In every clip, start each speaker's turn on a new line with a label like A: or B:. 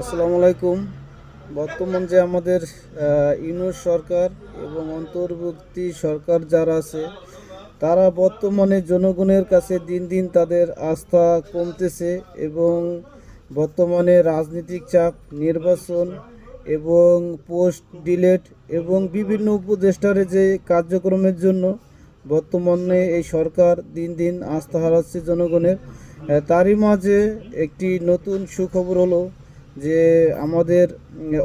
A: আসসালামু আলাইকুম। বর্তমান যে আমাদের ইউনূস সরকার এবং অন্তর্বর্তী সরকার যারা আছে, তারা বর্তমানে জনগণের কাছে দিন দিন তাদের আস্থা কমতেছে এবং বর্তমানে রাজনৈতিক চাপ, নির্বাচন এবং পোস্ট ডিলেট এবং বিভিন্ন উপদেষ্টার যে কার্যক্রমের জন্য বর্তমানে এই সরকার দিন দিন আস্থা হারাচ্ছে জনগণের। তারই মাঝে একটি নতুন সুখবর হলো যে আমাদের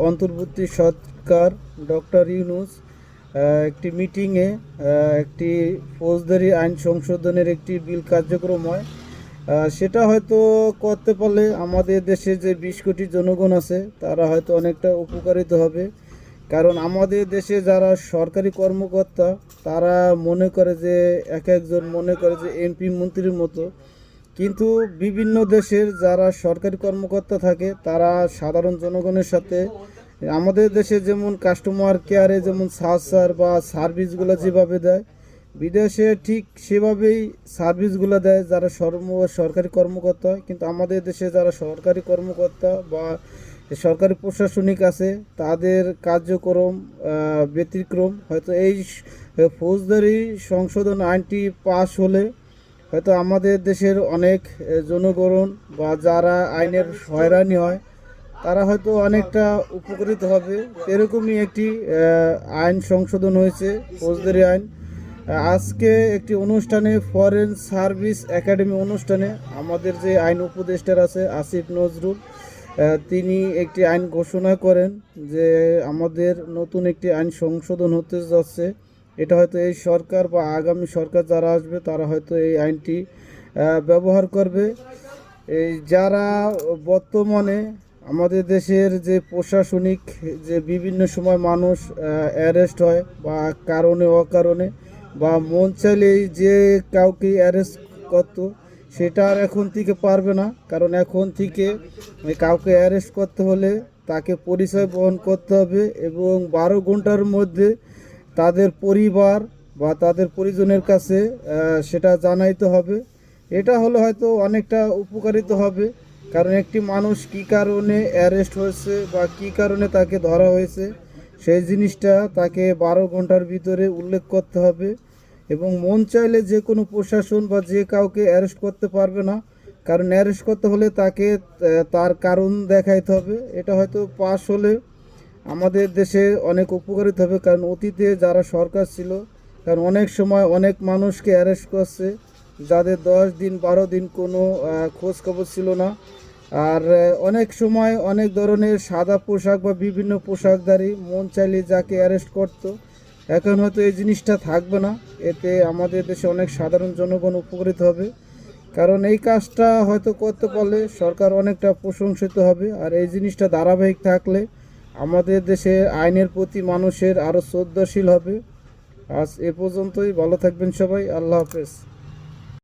A: অন্তর্বর্তী সরকার ডক্টর ইউনূস একটি মিটিংয়ে একটি ফৌজদারি আইন সংশোধনের একটি বিল কার্যক্রম হয়। সেটা হয়তো করতে পারলে আমাদের দেশে যে 20 কোটি জনগণ আছে তারা হয়তো অনেকটা উপকারিত হবে। কারণ আমাদের দেশে যারা সরকারি কর্মকর্তা তারা মনে করে যে এক একজন মনে করে যে এমপি মন্ত্রীর মতো, কিন্তু বিভিন্ন দেশের যারা সরকারি কর্মকর্তা থাকে তারা সাধারণ জনগণের সাথে আমাদের দেশে যেমন কাস্টমার কেয়ারে যেমন সার বা সার্ভিসগুলো যেভাবে দেয়, বিদেশে ঠিক সেভাবেই সার্ভিসগুলো দেয় যারা সরকারি কর্মকর্তা হয়। কিন্তু আমাদের দেশে যারা সরকারি কর্মকর্তা বা সরকারি প্রশাসনিক আছে তাদের কার্যক্রম ব্যতিক্রম। হয়তো এই ফৌজদারি সংশোধন আইনটি পাশ হলে হয়তো আমাদের দেশের অনেক জনগণ বা যারা আইনের হয়রানি হয় তারা হয়তো অনেকটা উপকৃত হবে। এরকমই একটি আইন সংশোধন হয়েছে, ফৌজদারি আইন। আজকে একটি অনুষ্ঠানে ফরেন সার্ভিস একাডেমি অনুষ্ঠানে আমাদের যে আইন উপদেষ্টার আছে আসিফ নজরুল, তিনি একটি আইন ঘোষণা করেন যে আমাদের নতুন একটি আইন সংশোধন হতে যাচ্ছে। এটা হয়তো এই সরকার বা আগামী সরকার যারা আসবে তারা হয়তো এই আইনটি ব্যবহার করবে। এই যারা বর্তমানে আমাদের দেশের যে প্রশাসনিক যে বিভিন্ন সময় মানুষ অ্যারেস্ট হয় বা কারণে অকারণে বা মন চাইলেই যে কাউকে অ্যারেস্ট করতো, সেটা আর এখন থেকে পারবে না। কারণ এখন থেকে কাউকে অ্যারেস্ট করতে হলে তাকে পরিচয় বহন করতে হবে এবং 12 ঘন্টার মধ্যে তাদের পরিবার বা তাদের পরিজনের কাছে সেটা জানাইতে হবে। এটা হলে হয়তো অনেকটা উপকারিত হবে। কারণ একটি মানুষ কী কারণে অ্যারেস্ট হয়েছে বা কী কারণে তাকে ধরা হয়েছে সেই জিনিসটা তাকে 12 ঘন্টার ভিতরে উল্লেখ করতে হবে। এবং মন চাইলে যে কোনো প্রশাসন বা যে কাউকে অ্যারেস্ট করতে পারবে না। কারণ অ্যারেস্ট করতে হলে তাকে তার কারণ দেখাইতে হবে। এটা হয়তো পাশ হলে আমাদের দেশে অনেক উপকারিত হবে। কারণ অতীতে যারা সরকার ছিল, কারণ অনেক সময় অনেক মানুষকে অ্যারেস্ট করছে যাদের 10 দিন 12 দিন কোনো খোঁজ খবর ছিল না। আর অনেক সময় অনেক ধরনের সাদা পোশাক বা বিভিন্ন পোশাকধারী মন চাইলে যাকে অ্যারেস্ট করতো, এখন হয়তো এই জিনিসটা থাকবে না। এতে আমাদের দেশে অনেক সাধারণ জনগণ উপকৃত হবে। কারণ এই কাজটা হয়তো করতে পারলে সরকার অনেকটা প্রশংসিত হবে। আর এই জিনিসটা ধারাবাহিক থাকলে আমাদের দেশে আইনের প্রতি মানুষের আরও শ্রদ্ধাশীল হবে। আজ এ পর্যন্তই। ভালো থাকবেন সবাই। আল্লাহ হাফেজ।